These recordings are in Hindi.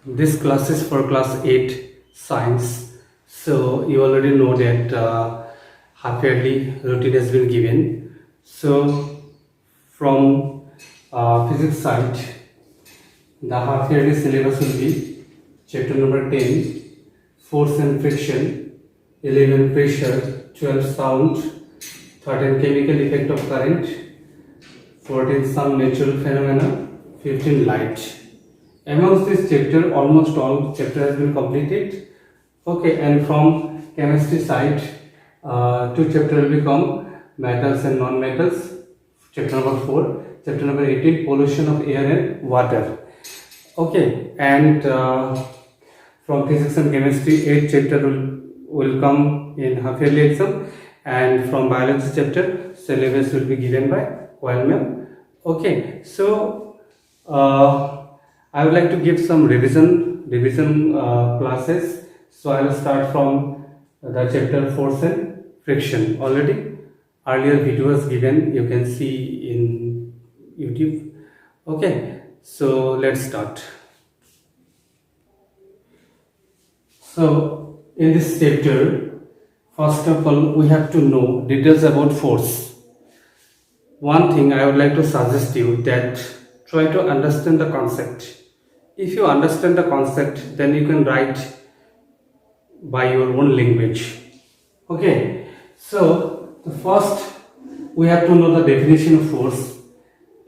This class is for class 8 science. So you already know that half yearly routine has been given. So from physics side, the half yearly syllabus will be chapter number 10, force and friction, 11 pressure, 12 sound, 13 chemical effect of current, 14 some natural phenomena, 15 light. Amongst this chapter, almost all chapter has been completed. Okay, and from chemistry side, two chapter will become metals and non-metals. Chapter number 4. Chapter number 18, pollution of air and water. Okay, and from physics and chemistry, 8 chapter will come in half yearly exam, and from biology chapter, syllabus will be given by Coil ma'am. Okay, so I would like to give some revision classes. So I will start from the chapter force and friction. Already earlier video was given, you can see in YouTube. Okay, so let's start. So in this chapter, first of all, we have to know details about force. One thing I would like to suggest you that try to understand the concept. If you understand the concept, then you can write by your own language. Okay, so the first we have to know the definition of force.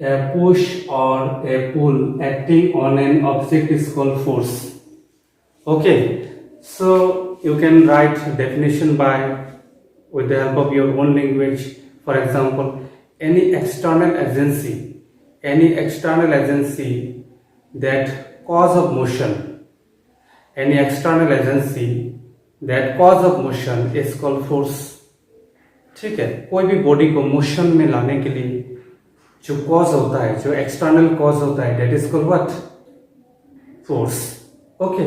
A push or a pull acting on an object is called force. Okay, so you can write definition by with the help of your own language. For example, any external agency that cause of motion, any external agency that cause of motion is called force. ठीक है, कोई भी बॉडी को मोशन में लाने के लिए जो कॉज होता है, जो एक्सटर्नल कॉज होता है, that is called what? Force. Okay,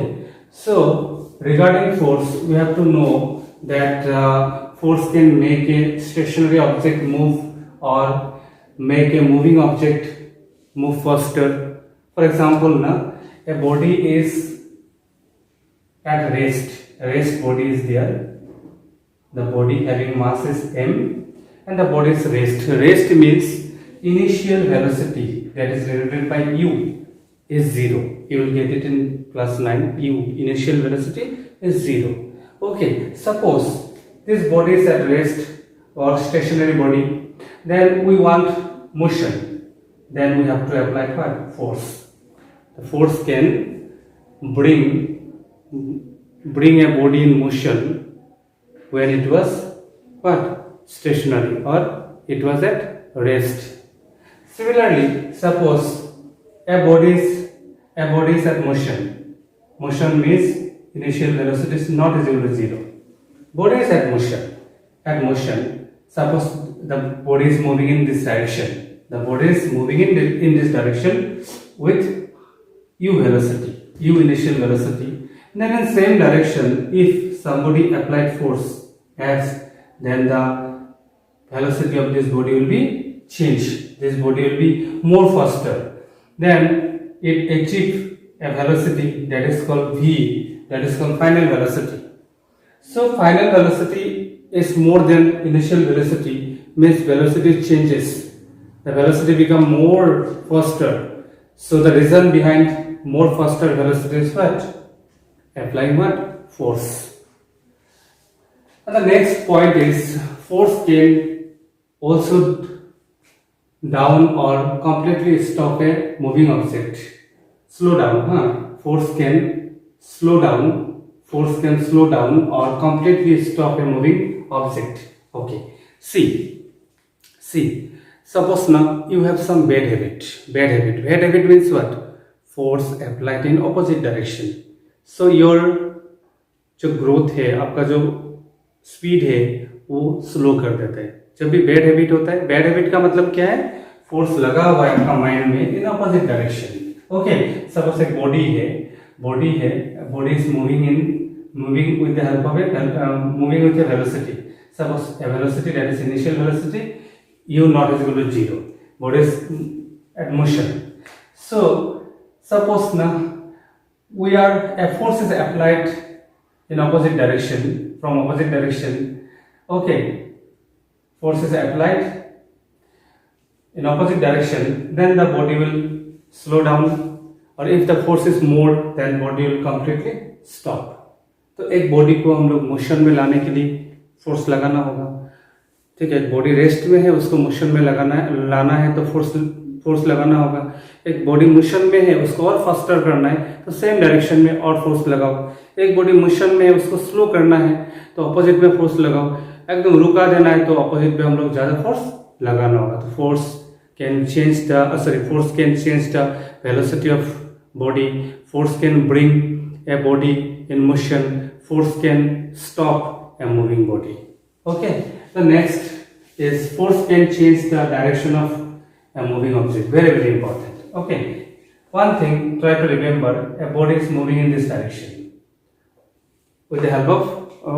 so regarding force we have to know that force can make a stationary object move or make a moving object move faster. For example, a body is at rest body is there, the body having mass is m and the body is rest means initial velocity that is denoted by u is 0. You will get it in class 9. U, initial velocity, is 0. Okay, suppose this body is at rest or stationary body, then we want motion, then we have to apply what? Force. The force can bring a body in motion when it was what? Stationary or it was at rest. Similarly, suppose a body is at motion. Motion means initial velocity is not equal to 0. Body is at motion. At motion, suppose the body is moving in this direction. The body is moving in this direction with u velocity, u initial velocity. Then in same direction, if somebody applied force F, then the velocity of this body will be changed. This body will be more faster. Then it achieves a velocity that is called v, that is called final velocity. So final velocity is more than initial velocity, means velocity changes, the velocity become more faster. So the reason behind more faster velocity is what? Applying what? Force. And the next point is force can also down or completely stop a moving object. Slow down, force can slow down or completely stop a moving object. Okay, see, suppose now you have some bad habit means what? Force applied in opposite direction. So your जो ग्रोथ है, आपका जो स्पीड है, वो स्लो कर देता है जब भी बैड हैबिट होता है. बैड हैबिट का मतलब क्या है? फोर्स लगा हुआ है आपका माइंड में in opposite direction. Okay, suppose एक बॉडी है, body is moving with the help of moving with the velocity. Suppose a velocity that is initial velocity u not is equal to 0. Body is at motion. So suppose now a force is applied in opposite direction, from opposite direction. Okay, force is applied in opposite direction, then the body will slow down, or if the force is more, then body will completely stop. तो एक बॉडी को हम लोग मोशन में लाने के लिए फोर्स लगाना होगा, ठीक है। बॉडी रेस्ट में है, उसको मोशन में लाना है तो फोर्स लगाना होगा। एक बॉडी मोशन में है, उसको और फास्टर करना है तो सेम डायरेक्शन में और फोर्स लगाओ। एक बॉडी मोशन में है, उसको स्लो करना है तो अपोजिट में फोर्स लगाओ। एकदम रुका देना है तो अपोजिट में हम लोग ज्यादा फोर्स लगाना होगा। तो force can change the velocity of body, force can bring a body in motion, force can stop a moving body. Okay, the next is force can change the direction of a moving object. Very, very important. Okay, one thing, try to remember, a body is moving in this direction with the help of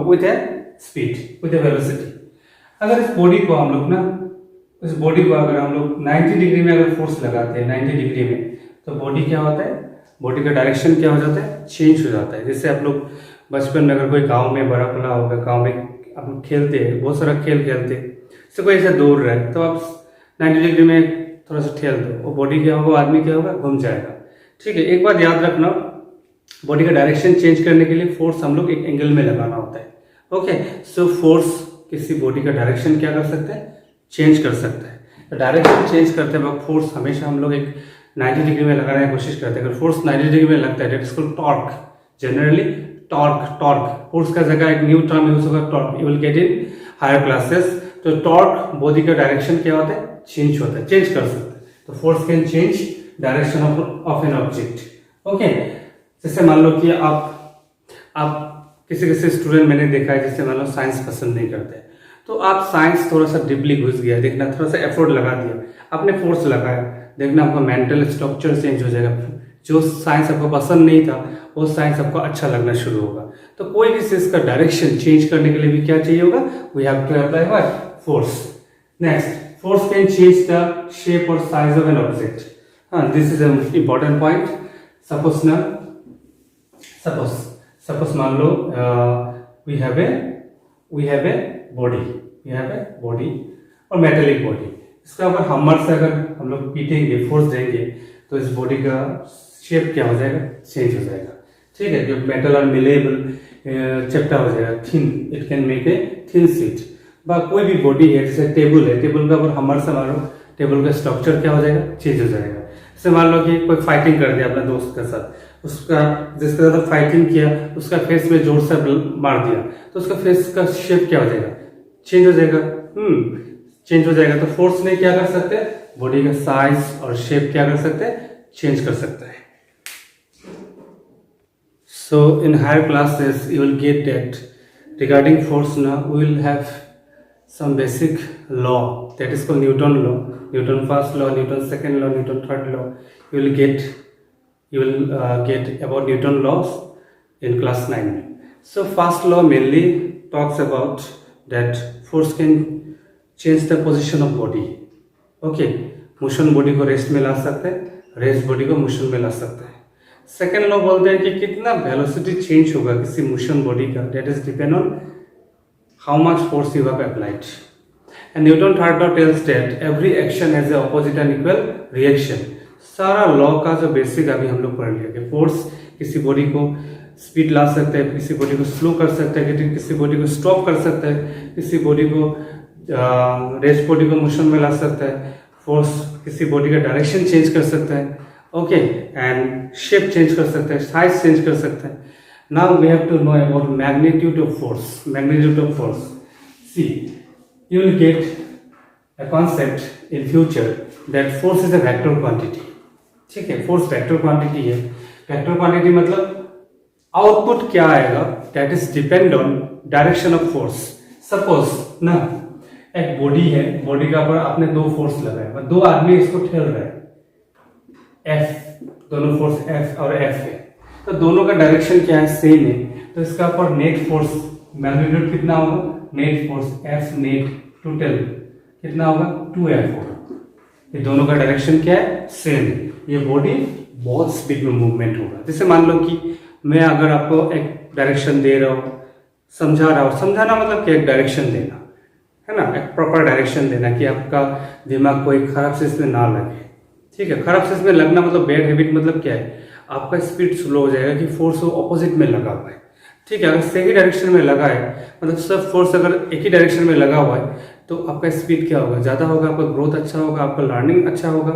with a speed, with a velocity. अगर इस बॉडी को हम लोग इस बॉडी को अगर हम लोग 90 डिग्री में अगर फोर्स लगाते हैं 90 डिग्री में, तो बॉडी क्या होता है, बॉडी का डायरेक्शन क्या हो जाता है, चेंज हो जाता है। जैसे आप लोग बचपन में अगर कोई गांव में बड़ा खुला होगा, गांव में आप लोग खेलते हैं, बहुत सारा खेल खेलते हैं, जैसे कोई ऐसा दौड़ रहा है तो आप 90 डिग्री में थोड़ा सा ठेल दो, वो बॉडी क्या होगा, आदमी क्या होगा, घूम जाएगा, ठीक है। एक बात याद रखना, बॉडी का डायरेक्शन चेंज करने के लिए फोर्स हम लोग एक एंगल में लगाना होता है। ओके, सो फोर्स किसी बॉडी का डायरेक्शन क्या कर सकता है, चेंज कर सकता है। तो डायरेक्शन चेंज करते वक्त फोर्स हमेशा हम लोग एक 90 डिग्री में लगाने की कोशिश करते हैं। अगर फोर्स 90 डिग्री में लगता है, that is called torque. Generally torque force का जगह एक न्यू टर्म यूज होगा, torque. You will get in higher classes. तो टॉर्क बॉडी का डायरेक्शन क्या होता है, चेंज होता है, चेंज कर सकता है। तो force can change direction of an object. Okay, जैसे मान लो कि आप किसी स्टूडेंट मैंने देखा है, जैसे मान लो साइंस पसंद नहीं करते, तो आप साइंस थोड़ा सा डीपली घुस गया, देखना थोड़ा सा एफर्ट लगा दिया, आपने फोर्स लगाया, देखना आपका मेंटल स्ट्रक्चर चेंज हो जाएगा। जो साइंस आपको पसंद नहीं था वो साइंस आपको अच्छा लगना शुरू होगा। तो कोई भी चीज का डायरेक्शन चेंज करने के लिए भी क्या चाहिए होगा, we have to apply what, force. Next, force can change the shape और साइज ऑफ एन ऑब्जेक्ट। हाँ, this is an important point. Suppose मान लो वी हैव ए बॉडी और मेटेलिक बॉडी। इसका अगर हमर से अगर हम लोग पीटेंगे, फोर्स देंगे, तो इस बॉडी का शेप क्या हो जाएगा, चेंज हो जाएगा, ठीक है। जो मेटल और मिलेबल चपटा हो जाएगा, thin, it can make a thin sheet. कोई भी बॉडी है, जैसे टेबल है, टेबल का अगर हमर से मारो, टेबल का स्ट्रक्चर क्या हो जाएगा, चेंज हो जाएगा। जैसे मान लो कि कोई फाइटिंग कर दिया अपने दोस्त के साथ, उसका जिसके साथ फाइटिंग किया उसका फेस में जोर से मार दिया, तो उसका फेस का शेप क्या हो जाएगा, चेंज हो जाएगा। चेंज हो जाएगा। तो फोर्स ने क्या कर सकते हैं, बॉडी का साइज और शेप क्या कर सकते हैं, चेंज कर सकता है। So in higher classes you will get that regarding force ना we will have some basic law, that is called Newton law, Newton first law, Newton second law, Newton third law. You will get about Newton laws in class 9. So first law mainly talks about that force can change the position of body. Okay, motion body को रेस्ट में ला सकते हैं, रेस्ट बॉडी को मोशन में ला सकते हैं। सेकेंड लॉ बोलते हैं कि कितना वेलोसिटी चेंज होगा किसी मोशन बॉडी का, that is depend on how much force you have applied. And Newton third law tells that every action has a opposite and equal reaction. सारा लॉ का जो बेसिक अभी हम लोग पढ़ लिया कि फोर्स किसी बॉडी को स्पीड ला सकता है, किसी बॉडी को स्लो कर सकता है, किसी बॉडी को स्टॉप कर सकता है, किसी बॉडी को रेस्ट बॉडी को मोशन में ला सकता है। फोर्स किसी बॉडी का डायरेक्शन चेंज कर सकता है, ओके, एंड शेप चेंज कर सकता है, साइज चेंज कर सकता है। Now we have to know about magnitude of force. Magnitude of force. See, you will get a concept in future that force is a vector quantity. ठीक है, force vector quantity है। Vector quantity मतलब output क्या आएगा, that is depend on direction of force. Suppose ना एक बॉडी है, बॉडी का पर आपने दो फोर्स लगाए, दो आदमी इसको ठेल रहे हैं, F, दोनों फोर्स F और F है, तो दोनों का डायरेक्शन क्या है, सेम है। तो इसका पर नेट फोर्स मैग्नीट्यूड कितना होगा, net force F net total कितना होगा, 2F होगा। ये दोनों का डायरेक्शन क्या है, सेम है। ये बॉडी बहुत स्पीड में मूवमेंट होगा। जैसे मान लो कि मैं अगर आपको एक डायरेक्शन दे रहा हूँ, समझा रहा हूँ, समझाना मतलब कि एक डायरेक्शन देना है ना, एक प्रॉपर डायरेक्शन देना कि आपका दिमाग कोई खराब चीज में ना लगे। ठीक है, खराब चीज में लगना मतलब बैड हैबिट मतलब क्या है, आपका स्पीड स्लो हो जाएगा कि फोर्स ऑपोजिट में लगा हुआ है। ठीक है, अगर सही डायरेक्शन में लगा है मतलब सब फोर्स अगर एक ही डायरेक्शन में लगा हुआ है तो आपका स्पीड क्या होगा, ज़्यादा होगा, आपका ग्रोथ अच्छा होगा, आपका लर्निंग अच्छा होगा,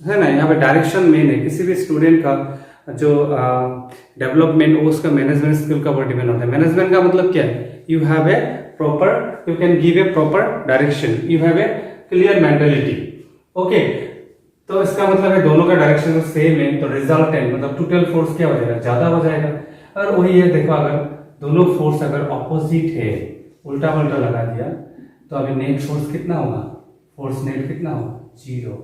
है ना। यहाँ पे डायरेक्शन मेन है। किसी भी स्टूडेंट का जो डेवलपमेंट वो उसका मैनेजमेंट स्किल का ऊपर डिपेंड होता है। मैनेजमेंट का मतलब क्या है, you have a proper, you can give a proper direction, you have a clear mentality. Okay, तो इसका मतलब है दोनों का डायरेक्शन सेम है तो रिजल्टेंट मतलब टोटल फोर्स क्या हो जाएगा, ज्यादा हो जाएगा। और वही है, देखो अगर दोनों फोर्स अगर ऑपोजिट है, उल्टा उल्टा लगा दिया तो अभी नेट फोर्स कितना होगा, फोर्स नेट कितना होगा, 0।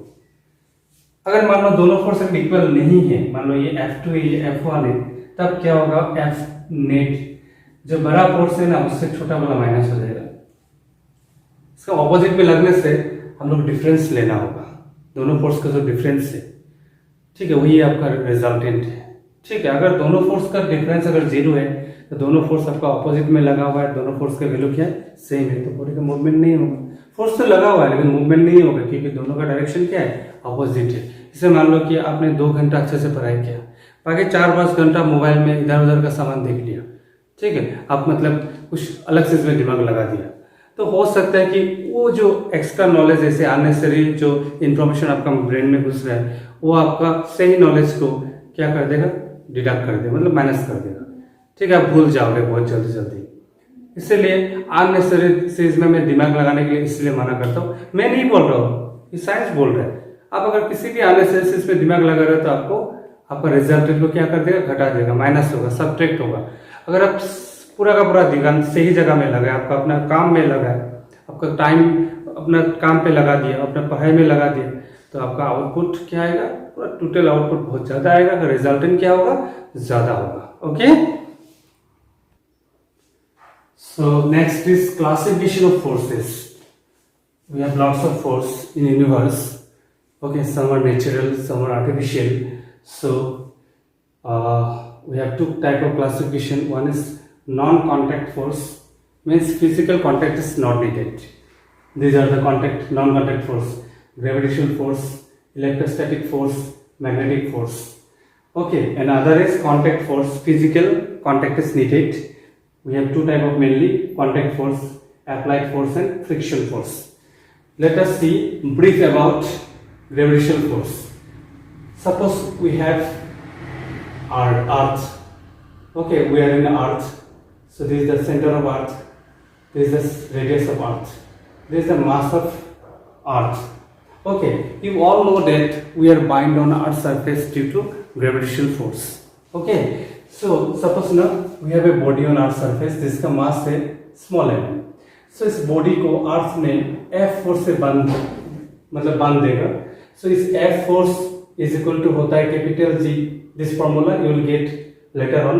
अगर मान लो दोनों फोर्स अगर इक्वल नहीं है, मान लो ये F2 है ये F1 है, तब क्या होगा, F नेट जो बड़ा फोर्स है ना उससे छोटा वाला माइनस हो जाएगा। इसका ऑपोजिट में लगने से हम लोग डिफरेंस लेना होगा, दोनों फोर्स का जो डिफरेंस है। ठीक है, वही आपका रिजल्टेंट है। ठीक है, अगर दोनों फोर्स का डिफरेंस अगर 0 है तो दोनों फोर्स आपका ऑपोजिट में लगा हुआ है, दोनों फोर्स का वैल्यू क्या है, सेम है, तो बॉडी का मूवमेंट नहीं होगा। फोर्स तो लगा हुआ है लेकिन मूवमेंट नहीं होगा क्योंकि दोनों का डायरेक्शन क्या है, अपोजिट है। जैसे मान लो कि आपने 2 घंटा अच्छे से पढ़ाई किया, बाकी 4-5 घंटा मोबाइल में इधर उधर का सामान देख लिया। ठीक है, आप मतलब कुछ अलग चीज में दिमाग लगा दिया, तो हो सकता है कि वो जो एक्स्ट्रा नॉलेज जैसे अननेसेसरी जो इन्फॉर्मेशन आपका ब्रेन में घुस रहा है वो आपका सही नॉलेज को क्या कर देगा, डिडक्ट कर देगा, मतलब माइनस कर देगा। ठीक है, आप भूल जाओगे बहुत जल्दी जल्दी। इसलिए अननेसेसरी चीज में मैं दिमाग लगाने के लिए इसलिए मना करता हूँ। मैं नहीं बोल रहा हूँ, ये साइंस बोल रहा है। आप अगर किसी भी अननेसेसरी चीज में दिमाग लगा रहे हो तो आपको आपका रिजल्ट को क्या कर देगा, घटा देगा, माइनस होगा, सब्ट्रैक्ट होगा। अगर आप पूरा का पूरा ध्यान सही जगह में लगा है, आपका अपना काम में लगा है, आपका टाइम अपना काम पे लगा दिया, अपना पढ़ाई में लगा दिया, तो आपका आउटपुट क्या आएगा, पूरा टोटल आउटपुट बहुत ज्यादा आएगा, अगर रिजल्टेंट क्या होगा, ज्यादा होगा। Okay, so next is classification of forces. We have lots of force in universe. Okay, some are natural, some are artificial. So we have 2 type of classification. One is non-contact force, means physical contact is not needed. These are the non-contact force: gravitational force, electrostatic force, magnetic force. Okay, another is contact force. Physical contact is needed. We have 2 type of mainly: contact force, applied force, and friction force. Let us see brief about gravitational force. Suppose we have Earth. Okay, we are in Earth. So this is the center of Earth. This is the radius of Earth. This is the mass of Earth. Okay, you all know that we are bound on Earth's surface due to gravitational force. Okay, so suppose now we have a body on Earth's surface जिसका mass है small m. So इस body को Earth ने F force से बांध देगा. So इस F force is equal to होता है capital G. This formula you will get later on.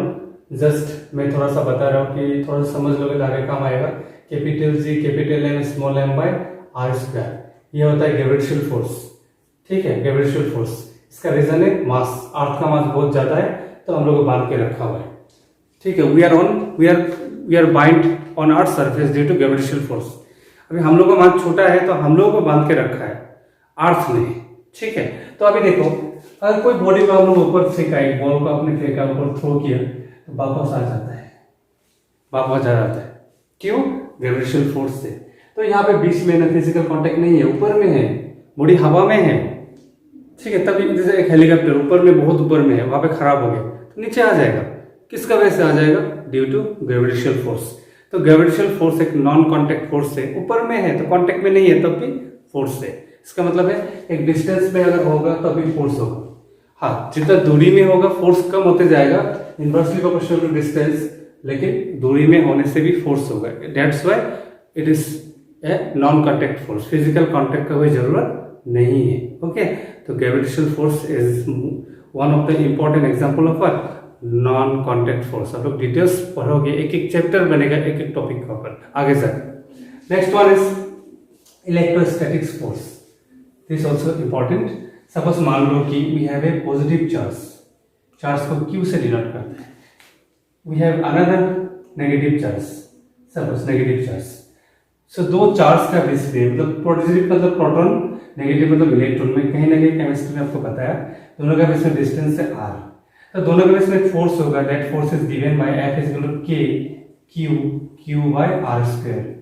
Just मैं थोड़ा सा बता रहा हूँ कि थोड़ा सा समझ लोगे तो आगे काम आएगा. Capital G capital M small m by r square, ये होता है ग्रेविटेशनल फोर्स. ठीक है, ग्रेविटेशनल फोर्स. इसका रीजन है मास. अर्थ का मास बहुत ज्यादा है तो हम लोग को बांध के रखा हुआ है. ठीक है, we are bind on earth surface due to gravitational force. अभी हम लोग का मास छोटा है तो हम लोगों को बांध के रखा है अर्थ ने. ठीक है, तो अभी देखो अगर कोई बॉडी को हम लोग ऊपर फेंका, एक बॉल को आपने फेंका ऊपर थ्रो किया तो वापस आ जाता है, वापस आ जाता है. क्यों? ग्रेविटेशनल फोर्स से. तो यहाँ पे बीच में ना फिजिकल कांटेक्ट नहीं है, ऊपर में है, बॉडी हवा में है. ठीक है, तभी जैसे एक हेलीकॉप्टर ऊपर में बहुत ऊपर में है, वहां पे खराब हो गया तो नीचे आ जाएगा. किसका वजह से आ जाएगा? Due to gravitational force. तो ग्रेविटेशनल फोर्स एक नॉन कांटेक्ट फोर्स है, ऊपर में है तो कांटेक्ट में नहीं है तब भी फोर्स है. इसका मतलब है एक डिस्टेंस में अगर होगा तब भी फोर्स होगा. हाँ, जितना दूरी में होगा फोर्स कम होते जाएगा, इनवर्सली प्रोपोर्शनल टू डिस्टेंस, लेकिन दूरी में होने से भी फोर्स होगा. That's why it is a non contact force. Physical contact का कोई जरूरत नहीं है. ओके, तो gravitational force is one of the important example of non contact force. आप लोग डिटेल्स पढ़ोगे, एक एक चैप्टर बनेगा एक एक टॉपिक का ऊपर आगे जाकर. Next one is electrostatics force. This also important. Suppose मान लो कि we have a positive charge, charge को Q से डिनोट करते हैं, we have another negative charge, suppose negative charge. So दो चार्ज का बीच में, मतलब पॉजिटिव मतलब प्रोटॉन, नेगेटिव मतलब इलेक्ट्रॉन, में कहीं ना कहीं केमिस्ट्री में आपको पता है दोनों का बीच में डिस्टेंस है r, तो दोनों के बीच में एक फोर्स होगा, that force is given by F is equal to K Q by R square.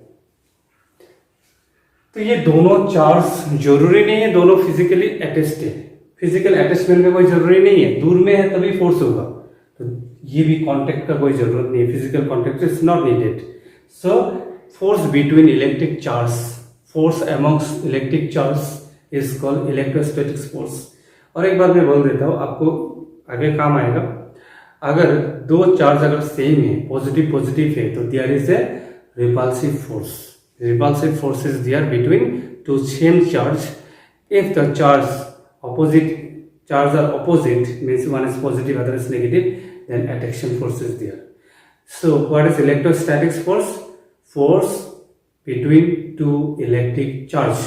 तो ये दोनों चार्ज जरूरी नहीं है दोनों फिजिकली अटैच्ड है, फिजिकल अटैचमेंट का कोई जरूरी नहीं है, दूर में है तभी फोर्स होगा, तो ये भी कांटेक्ट का कोई जरूरत नहीं है, physical contact is not needed. So force between electric charge, force amongst electric charge is called electrostatic force. और एक बार मैं बोल देता हूँ, आपको आगे काम आएगा, अगर दो चार्ज अगर सेम है, पॉजिटिव पॉजिटिव है, तो there is a repulsive force, repulsive force is there between two same charge. If the charge opposite charge are opposite, means one is positive other is negative, then attraction force is there. So what is electrostatic force? Force between two electric charge,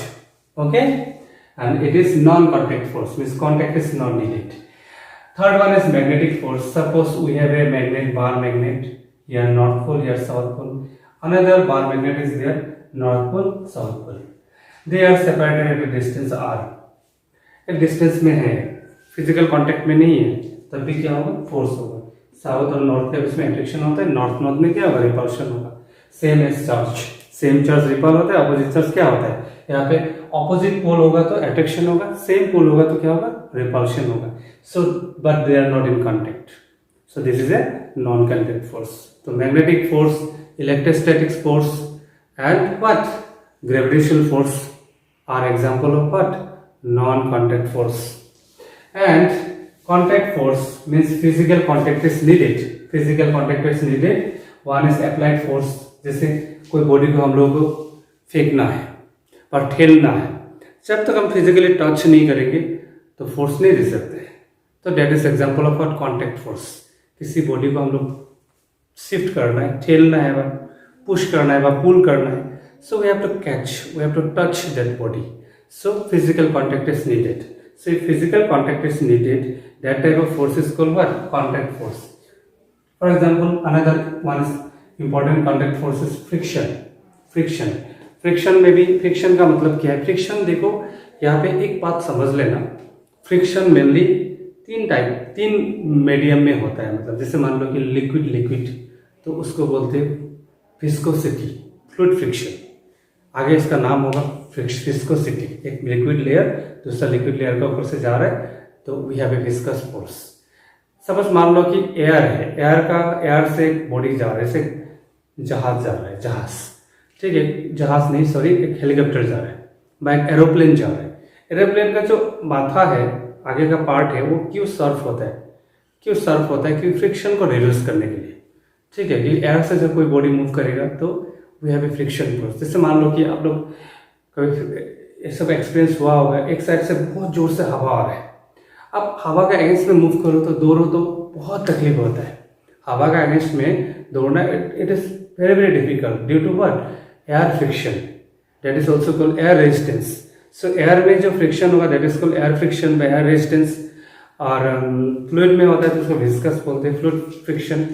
okay, and it is non-contact force, means contact is not needed. Third one is magnetic force. Suppose we have a magnet, bar magnet, here north pole, here south pole, another bar magnet is there, north pole, south pole, they are separated at a distance r, एक डिस्टेंस में है, फिजिकल कांटेक्ट में नहीं है, तब भी क्या होगा, फोर्स होगा। साउथ और नॉर्थ के बीच में अट्रैक्शन होता है, नॉर्थ नॉर्थ में क्या होगा, रिपल्शन होगा। Same as charge, same charge repel होता है, अपोजिट चार्ज क्या होता है, यहाँ पे ऑपोजिट पोल होगा तो अट्रैक्शन होगा, सेम पोल होगा तो क्या होगा, रिपल्शन होगा। So but they are not in contact, so this is a non contact force. तो magnetic force, electrostatic force and what, gravitational force are example of what, non-contact force. And contact force means physical contact is needed, physical contact is needed. One is applied force, जैसे कोई बॉडी को हम लोग को फेंकना है और ठेलना है, जब तक हम फिजिकली टच नहीं करेंगे तो फोर्स नहीं दे सकते, तो that is example of what, contact force. किसी बॉडी को हम लोग शिफ्ट करना है, ठेलना है, पुश करना है, पुल करना है, so we have to catch, we have to touch that body. So physical contact is needed. So if physical contact is needed, that type of force is called what? Contact force. For example, another one is important contact force is friction. Friction. Friction में भी, फ्रिक्शन का मतलब क्या है? फ्रिक्शन देखो यहाँ पे एक बात समझ लेना, फ्रिक्शन मेनली तीन मीडियम में होता है। मतलब जैसे मान लो कि लिक्विड तो उसको बोलते हैं विस्कोसिटी, फ्लूइड फ्रिक्शन, आगे इसका नाम होगा विस्कोसिटी। एक लिक्विड लेयर दूसरा लिक्विड लेयर का ऊपर से जा रहा है तो we have a viscous force. Suppose मान लो कि एयर है, एयर से एक बॉडी जा रहा है, से जहाज जा रहा है, जहाज, ठीक है, जहाज नहीं सॉरी, एक हेलीकॉप्टर जा रहा है, एक एरोप्लेन जा रहा है। एरोप्लेन का जो माथा है, आगे का पार्ट है, वो क्यों सर्फ होता है? क्योंकि फ्रिक्शन को रिड्यूस करने के लिए, ठीक है, कि एयर से जब कोई बॉडी मूव करेगा तो we have a friction force. जैसे मान लो कि आप लोग कभी ये सब एक्सपीरियंस हुआ होगा, एक साइड से बहुत जोर से हवा आ रहा है, अब हवा का अगेंस्ट में मूव करो तो दौड़ो तो बहुत तकलीफ होता है। हवा का अगेंस्ट में दौड़ना it is very very difficult due to what? Air friction, that is also called air resistance. So air में जो फ्रिक्शन होगा that is called air friction by air resistance. और फ्लूइड में होता है तो उसको विस्कस बोलते हैं, फ्लूइड फ्रिक्शन।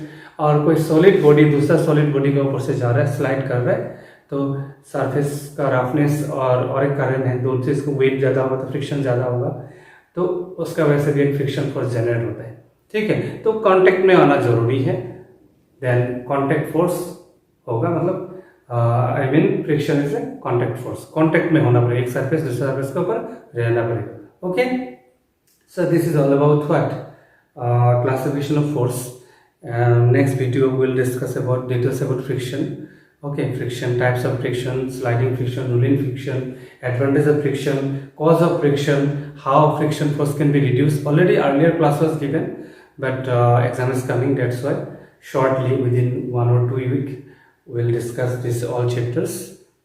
और कोई सॉलिड बॉडी दूसरा सॉलिड बॉडी के ऊपर से जा रहा है, स्लाइड कर रहा है, तो सरफेस का रफनेस और एक कारण है, दोनों चीज को वेट ज़्यादा होगा तो फ्रिक्शन ज़्यादा होगा, तो उसका वैसे भी एक फ्रिक्शन फोर्स जनरेट होता है, ठीक है। तो कांटेक्ट में आना जरूरी है, देन कांटेक्ट फोर्स होगा, मतलब I mean friction is a contact force, contact में होना पड़ेगा, एक सरफेस दूसरे सरफेस के ऊपर रहना पड़ेगा। Okay, so this is all about what classification of force. Next video will discuss about details about friction. Okay, friction, types of friction, sliding friction, rolling friction, advantage of friction, cause of friction, how friction force can be reduced. Already earlier class was given, but exam is coming, that's why shortly within 1 or 2 weeks we'll discuss this all chapters.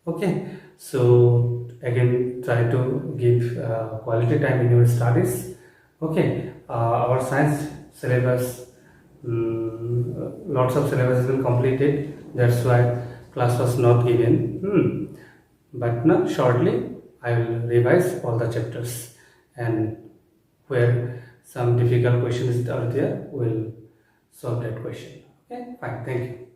Okay, so again try to give quality time in your studies. Okay, our science syllabus, lots of syllabus has been completed, that's why class was not given, but now shortly I will revise all the chapters and where some difficult questions are there, we'll solve that question. Okay, fine, thank you.